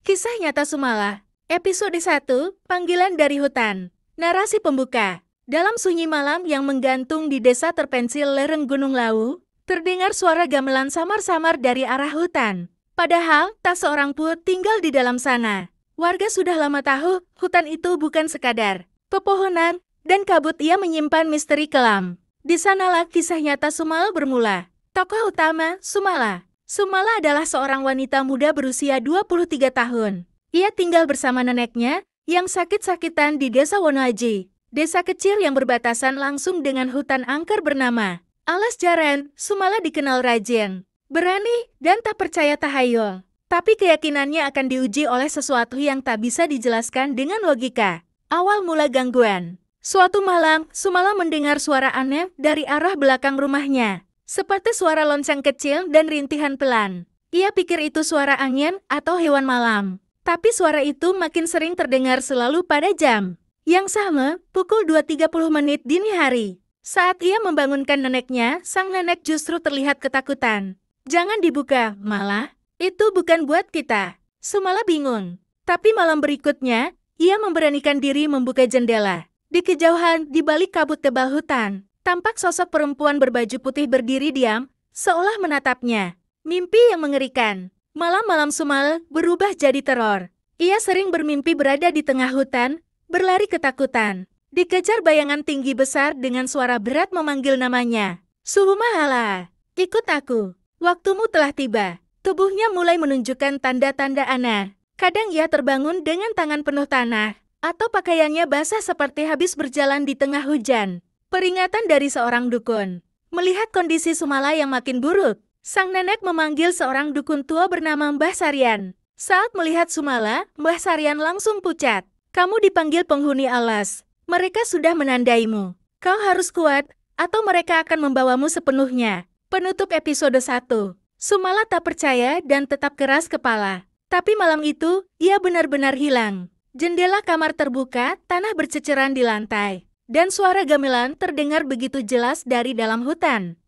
Kisah Nyata Sumala, Episode 1, Panggilan dari Hutan. Narasi pembuka. Dalam sunyi malam yang menggantung di desa terpencil lereng Gunung Lawu, terdengar suara gamelan samar-samar dari arah hutan. Padahal, tak seorang pun tinggal di dalam sana. Warga sudah lama tahu, hutan itu bukan sekadar pepohonan dan kabut. Ia menyimpan misteri kelam. Di sanalah kisah nyata Sumala bermula. Tokoh utama, Sumala. Sumala adalah seorang wanita muda berusia 23 tahun. Ia tinggal bersama neneknya yang sakit-sakitan di desa Wonoaji, desa kecil yang berbatasan langsung dengan hutan angker bernama Alas Jaran. Sumala dikenal rajin, berani, dan tak percaya tahayul. Tapi keyakinannya akan diuji oleh sesuatu yang tak bisa dijelaskan dengan logika. Awal mula gangguan. Suatu malam, Sumala mendengar suara aneh dari arah belakang rumahnya. Seperti suara lonceng kecil dan rintihan pelan. Ia pikir itu suara angin atau hewan malam. Tapi suara itu makin sering terdengar selalu pada jam yang sama, pukul 2.30 dini hari. Saat ia membangunkan neneknya, sang nenek justru terlihat ketakutan. "Jangan dibuka, Malah. Itu bukan buat kita." Sumala bingung. Tapi malam berikutnya, ia memberanikan diri membuka jendela. Di kejauhan, di balik kabut tebal hutan, tampak sosok perempuan berbaju putih berdiri diam, seolah menatapnya. Mimpi yang mengerikan. Malam-malam Sumala berubah jadi teror. Ia sering bermimpi berada di tengah hutan, berlari ketakutan. Dikejar bayangan tinggi besar dengan suara berat memanggil namanya. "Sumala, ikut aku. Waktumu telah tiba." Tubuhnya mulai menunjukkan tanda-tanda aneh. Kadang ia terbangun dengan tangan penuh tanah, atau pakaiannya basah seperti habis berjalan di tengah hujan. Peringatan dari seorang dukun. Melihat kondisi Sumala yang makin buruk, sang nenek memanggil seorang dukun tua bernama Mbah Sarian. Saat melihat Sumala, Mbah Sarian langsung pucat. "Kamu dipanggil penghuni alas. Mereka sudah menandaimu. Kau harus kuat, atau mereka akan membawamu sepenuhnya." Penutup episode 1. Sumala tak percaya dan tetap keras kepala. Tapi malam itu, ia benar-benar hilang. Jendela kamar terbuka, tanah berceceran di lantai. Dan suara gamelan terdengar begitu jelas dari dalam hutan.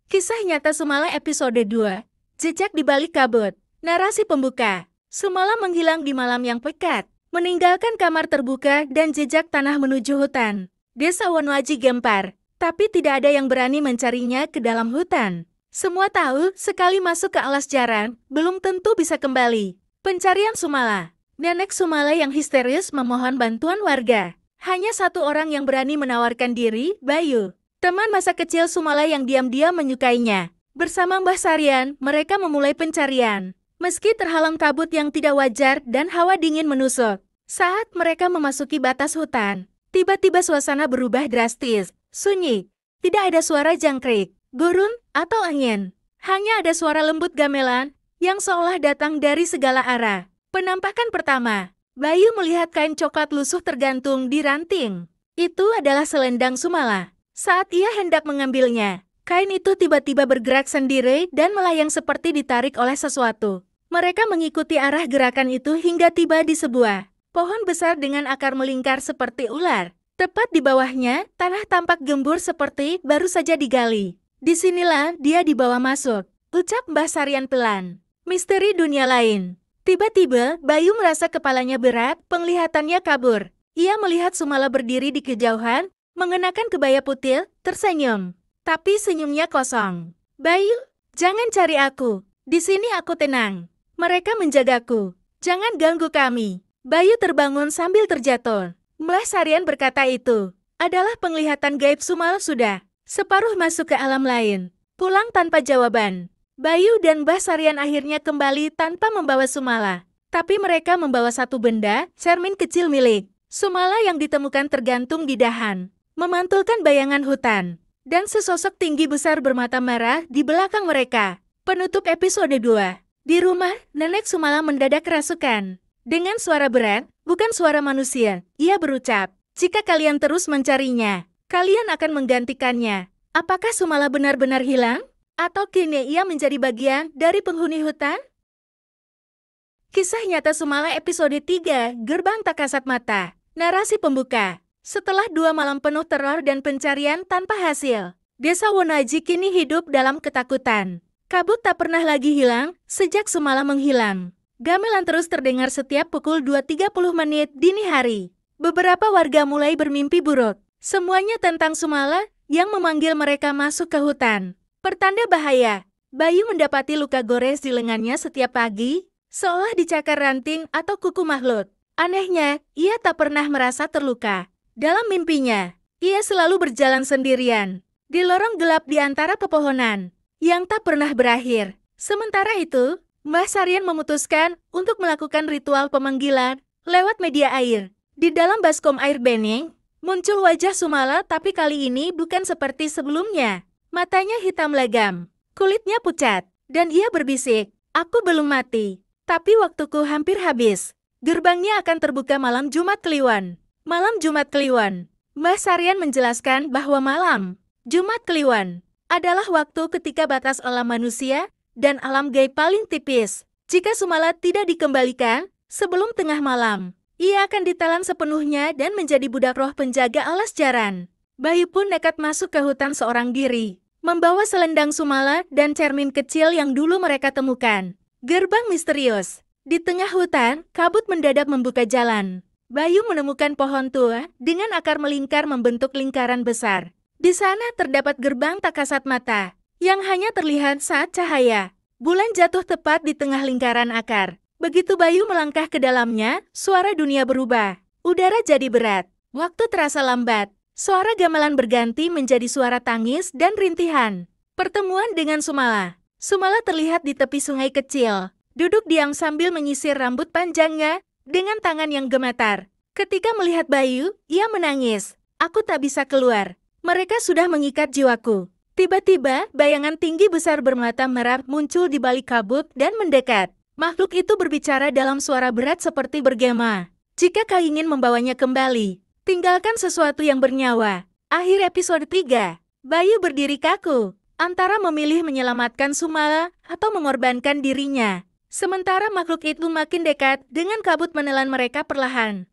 Kisah Nyata Sumala Episode 2, Jejak di Balik Kabut. Narasi pembuka. Sumala menghilang di malam yang pekat, meninggalkan kamar terbuka dan jejak tanah menuju hutan. Desa Wonoaji gempar, tapi tidak ada yang berani mencarinya ke dalam hutan. Semua tahu, sekali masuk ke Alas Jaran, belum tentu bisa kembali. Pencarian Sumala. Nenek Sumala yang histeris memohon bantuan warga. Hanya satu orang yang berani menawarkan diri, Bayu. Teman masa kecil Sumala yang diam-diam menyukainya. Bersama Mbah Sarian, mereka memulai pencarian. Meski terhalang kabut yang tidak wajar dan hawa dingin menusuk. Saat mereka memasuki batas hutan, tiba-tiba suasana berubah drastis. Sunyi. Tidak ada suara jangkrik, gurun, atau angin. Hanya ada suara lembut gamelan yang seolah datang dari segala arah. Penampakan pertama. Bayu melihat kain coklat lusuh tergantung di ranting. Itu adalah selendang Sumala. Saat ia hendak mengambilnya, kain itu tiba-tiba bergerak sendiri dan melayang seperti ditarik oleh sesuatu. Mereka mengikuti arah gerakan itu hingga tiba di sebuah pohon besar dengan akar melingkar seperti ular. Tepat di bawahnya, tanah tampak gembur seperti baru saja digali. "Disinilah dia dibawa masuk," ucap Mbah Sarian pelan. Misteri dunia lain. Tiba-tiba, Bayu merasa kepalanya berat, penglihatannya kabur. Ia melihat Sumala berdiri di kejauhan, mengenakan kebaya putih, tersenyum. Tapi senyumnya kosong. "Bayu, jangan cari aku. Di sini aku tenang. Mereka menjagaku. Jangan ganggu kami." Bayu terbangun sambil terjatuh. Mbah Sarian berkata itu adalah penglihatan gaib Sumala sudah separuh masuk ke alam lain. Pulang tanpa jawaban. Bayu dan Mbah Sarian akhirnya kembali tanpa membawa Sumala. Tapi mereka membawa satu benda, cermin kecil milik Sumala yang ditemukan tergantung di dahan, memantulkan bayangan hutan. Dan sesosok tinggi besar bermata merah di belakang mereka. Penutup episode 2. Di rumah, nenek Sumala mendadak kerasukan. Dengan suara berat, bukan suara manusia, ia berucap, "Jika kalian terus mencarinya, kalian akan menggantikannya." Apakah Sumala benar-benar hilang? Atau kini ia menjadi bagian dari penghuni hutan? Kisah Nyata Sumala Episode 3, Gerbang Tak Kasat Mata. Narasi pembuka. Setelah 2 malam penuh teror dan pencarian tanpa hasil, desa Wonoaji kini hidup dalam ketakutan. Kabut tak pernah lagi hilang sejak Sumala menghilang. Gamelan terus terdengar setiap pukul 2.30 menit dini hari. Beberapa warga mulai bermimpi buruk. Semuanya tentang Sumala yang memanggil mereka masuk ke hutan. Pertanda bahaya. Bayu mendapati luka gores di lengannya setiap pagi, seolah dicakar ranting atau kuku makhluk. Anehnya, ia tak pernah merasa terluka. Dalam mimpinya, ia selalu berjalan sendirian, di lorong gelap di antara pepohonan, yang tak pernah berakhir. Sementara itu, Mbah Sarian memutuskan untuk melakukan ritual pemanggilan lewat media air. Di dalam baskom air bening, muncul wajah Sumala tapi kali ini bukan seperti sebelumnya. Matanya hitam legam, kulitnya pucat, dan ia berbisik, "Aku belum mati, tapi waktuku hampir habis." Gerbangnya akan terbuka malam Jumat Kliwon. Malam Jumat Kliwon. Mbah Sarian menjelaskan bahwa malam Jumat Kliwon adalah waktu ketika batas alam manusia dan alam gaib paling tipis. Jika Sumala tidak dikembalikan sebelum tengah malam, ia akan ditelan sepenuhnya dan menjadi budak roh penjaga alas jaran. Bayu pun nekat masuk ke hutan seorang diri, membawa selendang Sumala dan cermin kecil yang dulu mereka temukan. Gerbang misterius. Di tengah hutan, kabut mendadak membuka jalan. Bayu menemukan pohon tua dengan akar melingkar membentuk lingkaran besar. Di sana terdapat gerbang tak kasat mata, yang hanya terlihat saat cahaya. Bulan jatuh tepat di tengah lingkaran akar. Begitu Bayu melangkah ke dalamnya, suara dunia berubah. Udara jadi berat. Waktu terasa lambat. Suara gamelan berganti menjadi suara tangis dan rintihan. Pertemuan dengan Sumala. Sumala terlihat di tepi sungai kecil, duduk diam sambil menyisir rambut panjangnya dengan tangan yang gemetar. Ketika melihat Bayu, ia menangis. "Aku tak bisa keluar. Mereka sudah mengikat jiwaku." Tiba-tiba, bayangan tinggi besar bermata merah muncul di balik kabut dan mendekat. Makhluk itu berbicara dalam suara berat seperti bergema. "Jika kau ingin membawanya kembali, tinggalkan sesuatu yang bernyawa." Akhir episode 3. Bayu berdiri kaku, antara memilih menyelamatkan Sumala atau mengorbankan dirinya. Sementara makhluk itu makin dekat dengan kabut menelan mereka perlahan.